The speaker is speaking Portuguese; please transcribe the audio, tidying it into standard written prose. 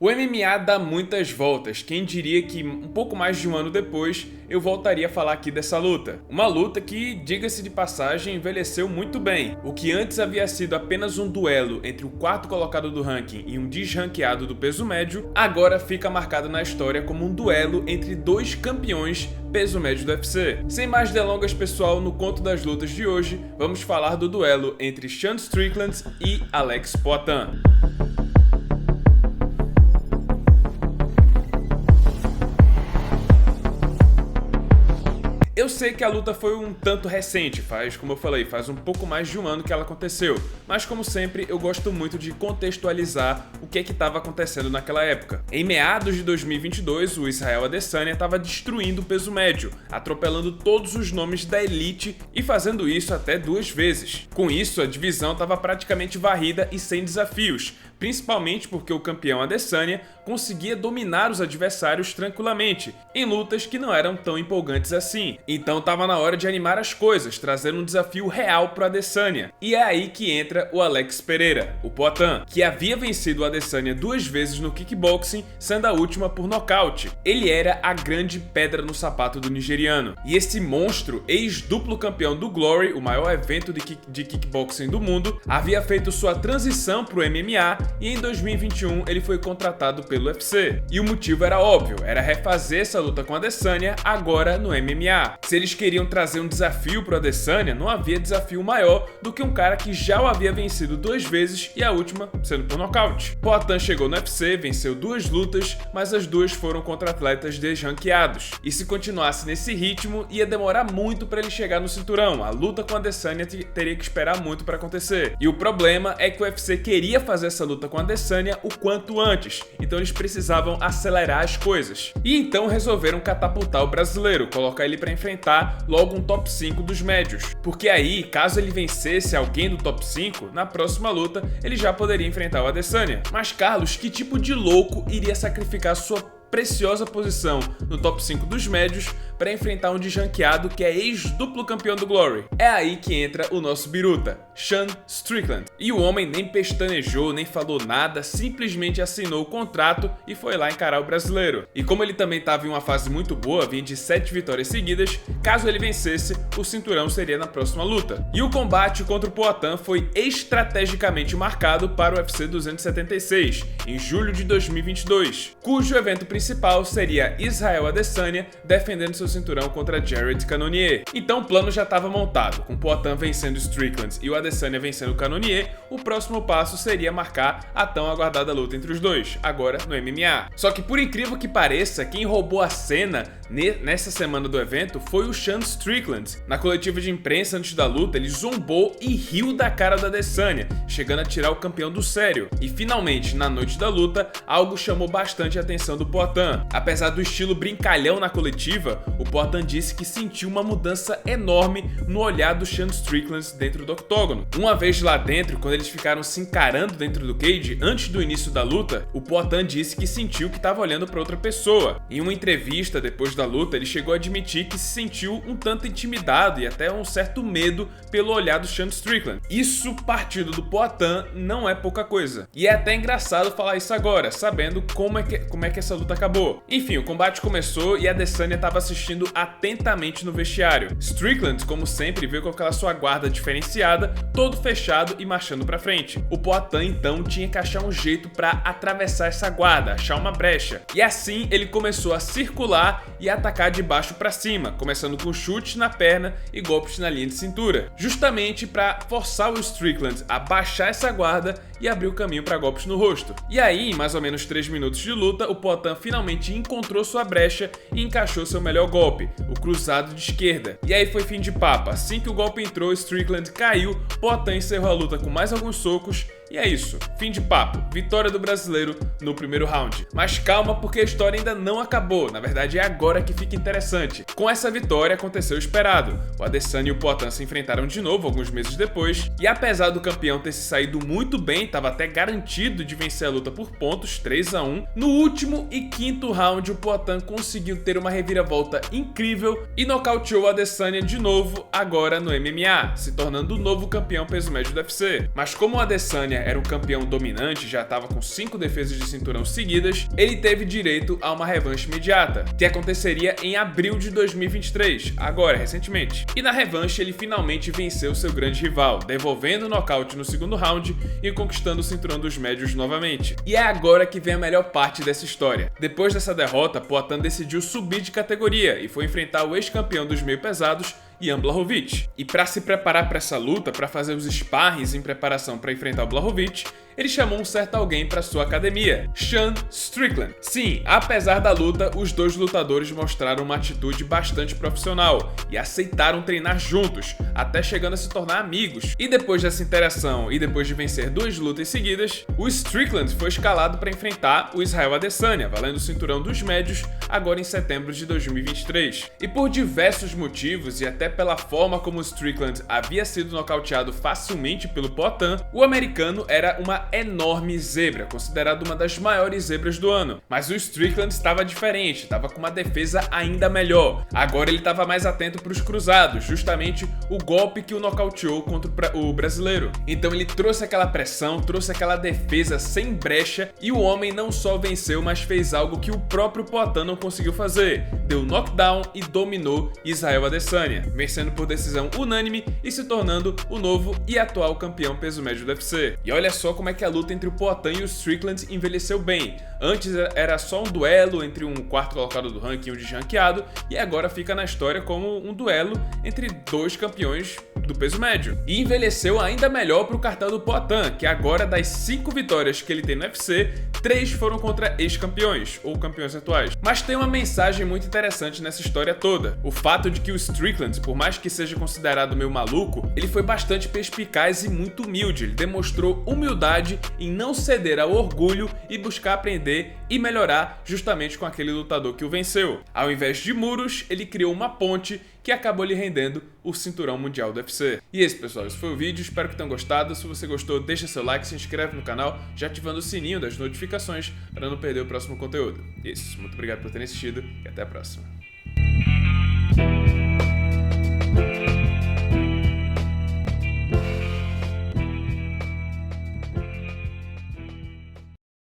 O MMA dá muitas voltas, quem diria que um pouco mais de um ano depois eu voltaria a falar aqui dessa luta. Uma luta que, diga-se de passagem, envelheceu muito bem. O que antes havia sido apenas um duelo entre o quarto colocado do ranking e um desranqueado do peso médio, agora fica marcado na história como um duelo entre dois campeões peso médio do UFC. Sem mais delongas, pessoal, no conto das lutas de hoje, vamos falar do duelo entre Sean Strickland e Alex Poatan. Eu sei que a luta foi um tanto recente, como eu falei, faz um pouco mais de um ano que ela aconteceu, mas como sempre eu gosto muito de contextualizar o que estava acontecendo naquela época. Em meados de 2022, o Israel Adesanya estava destruindo o peso médio, atropelando todos os nomes da elite e fazendo isso até 2 vezes. Com isso, a divisão estava praticamente varrida e sem desafios, principalmente porque o campeão Adesanya conseguia dominar os adversários tranquilamente, em lutas que não eram tão empolgantes assim. Então estava na hora de animar as coisas, trazendo um desafio real para o Adesanya. E é aí que entra o Alex Pereira, o Poatan, que havia vencido o Adesanya 2 vezes no kickboxing, sendo a última por nocaute. Ele era a grande pedra no sapato do nigeriano. E esse monstro, ex-duplo campeão do Glory, o maior evento de kickboxing do mundo, havia feito sua transição para o MMA e em 2021 ele foi contratado pelo UFC. E o motivo era óbvio, era refazer essa luta com a Adesanya agora no MMA. Se eles queriam trazer um desafio para o Adesanya, não havia desafio maior do que um cara que já o havia vencido 2 vezes e a última sendo por nocaute. Poatan chegou no UFC, venceu 2 lutas, mas as 2 foram contra atletas desranqueados. E se continuasse nesse ritmo, ia demorar muito para ele chegar no cinturão. A luta com a Adesanya teria que esperar muito para acontecer. E o problema é que o UFC queria fazer essa luta com a Adesanya o quanto antes, então eles precisavam acelerar as coisas. E então resolveram catapultar o brasileiro, colocar ele para enfrentar logo um top 5 dos médios. Porque aí, caso ele vencesse alguém do top 5, na próxima luta ele já poderia enfrentar o Adesanya. Mas Carlos, que tipo de louco iria sacrificar sua preciosa posição no top 5 dos médios para enfrentar um desranqueado que é ex-duplo campeão do Glory? É aí que entra o nosso biruta, Sean Strickland. E o homem nem pestanejou, nem falou nada, simplesmente assinou o contrato e foi lá encarar o brasileiro. E como ele também estava em uma fase muito boa, vinha de 7 vitórias seguidas, caso ele vencesse, o cinturão seria na próxima luta. E o combate contra o Poatan foi estrategicamente marcado para o UFC 276, em julho de 2022, cujo evento principal seria Israel Adesanya defendendo seu cinturão contra Jared Cannonier. Então o plano já estava montado, com Poatan vencendo Strickland e o Adesanya vencendo Cannonier. O próximo passo seria marcar a tão aguardada luta entre os dois, agora no MMA. Só que por incrível que pareça, quem roubou a cena nessa semana do evento foi o Sean Strickland. Na coletiva de imprensa antes da luta, ele zombou e riu da cara do Adesanya, chegando a tirar o campeão do sério. E finalmente, na noite da luta, algo chamou bastante a atenção do Poatan. Apesar do estilo brincalhão na coletiva, o Poatan disse que sentiu uma mudança enorme no olhar do Sean Strickland dentro do octógono. Uma vez lá dentro, quando eles ficaram se encarando dentro do cage, antes do início da luta, o Poatan disse que sentiu que estava olhando para outra pessoa. Em uma entrevista depois da luta, ele chegou a admitir que se sentiu um tanto intimidado e até um certo medo pelo olhar do Sean Strickland. Isso, partindo do Poatan, não é pouca coisa. E é até engraçado falar isso agora, sabendo como é que essa luta acabou. Enfim, o combate começou e a Adesanya estava assistindo atentamente no vestiário. Strickland, como sempre, veio com aquela sua guarda diferenciada, todo fechado e marchando pra frente. O Poatan, então, tinha que achar um jeito para atravessar essa guarda, achar uma brecha. E assim, ele começou a circular e atacar de baixo para cima, começando com chutes na perna e golpes na linha de cintura, justamente para forçar o Strickland a baixar essa guarda e abrir o caminho para golpes no rosto. E aí, em mais ou menos 3 minutos de luta, o Poatan finalmente encontrou sua brecha e encaixou seu melhor golpe, o cruzado de esquerda. E aí foi fim de papo. Assim que o golpe entrou, Strickland caiu, Poatan encerrou a luta com mais alguns socos. E é isso, fim de papo, vitória do brasileiro no primeiro round. Mas calma, porque a história ainda não acabou, na verdade é agora que fica interessante. Com essa vitória aconteceu o esperado, o Adesanya e o Poatan se enfrentaram de novo alguns meses depois, e apesar do campeão ter se saído muito bem, estava até garantido de vencer a luta por pontos, 3-1, no último e quinto round o Poatan conseguiu ter uma reviravolta incrível e nocauteou o Adesanya de novo, agora no MMA, se tornando o novo campeão peso médio do UFC. Mas como o Adesanya era um campeão dominante, já estava com 5 defesas de cinturão seguidas, ele teve direito a uma revanche imediata, que aconteceria em abril de 2023, agora, recentemente. E na revanche ele finalmente venceu seu grande rival, devolvendo o nocaute no segundo round e conquistando o cinturão dos médios novamente. E é agora que vem a melhor parte dessa história. Depois dessa derrota, Poatan decidiu subir de categoria e foi enfrentar o ex-campeão dos meio pesados, Jan Blachowicz. E para se preparar para essa luta, para fazer os sparrings em preparação para enfrentar o Blachowicz, ele chamou um certo alguém para sua academia, Sean Strickland. Sim, apesar da luta, os dois lutadores mostraram uma atitude bastante profissional e aceitaram treinar juntos, até chegando a se tornar amigos. E depois dessa interação e depois de vencer 2 lutas seguidas, o Strickland foi escalado para enfrentar o Israel Adesanya, valendo o cinturão dos médios, agora em setembro de 2023. E por diversos motivos e até pela forma como o Strickland havia sido nocauteado facilmente pelo Poatan, o americano era uma enorme zebra, considerado uma das maiores zebras do ano. Mas o Strickland estava diferente, estava com uma defesa ainda melhor. Agora ele estava mais atento para os cruzados, justamente o golpe que o nocauteou contra o brasileiro. Então ele trouxe aquela pressão, trouxe aquela defesa sem brecha e o homem não só venceu, mas fez algo que o próprio Poatan não conseguiu fazer. Deu knockdown e dominou Israel Adesanya, vencendo por decisão unânime e se tornando o novo e atual campeão peso médio do UFC. E olha só como é que a luta entre o Poatan e o Strickland envelheceu bem. Antes era só um duelo entre um quarto colocado do ranking e um desranqueado, e agora fica na história como um duelo entre 2 campeões do peso médio. E envelheceu ainda melhor para o cartel do Poatan, que agora das 5 vitórias que ele tem no UFC, 3 foram contra ex-campeões, ou campeões atuais. Mas tem uma mensagem muito interessante nessa história toda. O fato de que o Strickland, por mais que seja considerado meio maluco, ele foi bastante perspicaz e muito humilde. Ele demonstrou humildade em não ceder ao orgulho e buscar aprender e melhorar justamente com aquele lutador que o venceu. Ao invés de muros, ele criou uma ponte que acabou lhe rendendo o cinturão mundial do UFC. E esse, pessoal, esse foi o vídeo, espero que tenham gostado. Se você gostou, deixa seu like, se inscreve no canal, já ativando o sininho das notificações para não perder o próximo conteúdo. Isso, muito obrigado por terem assistido e até a próxima.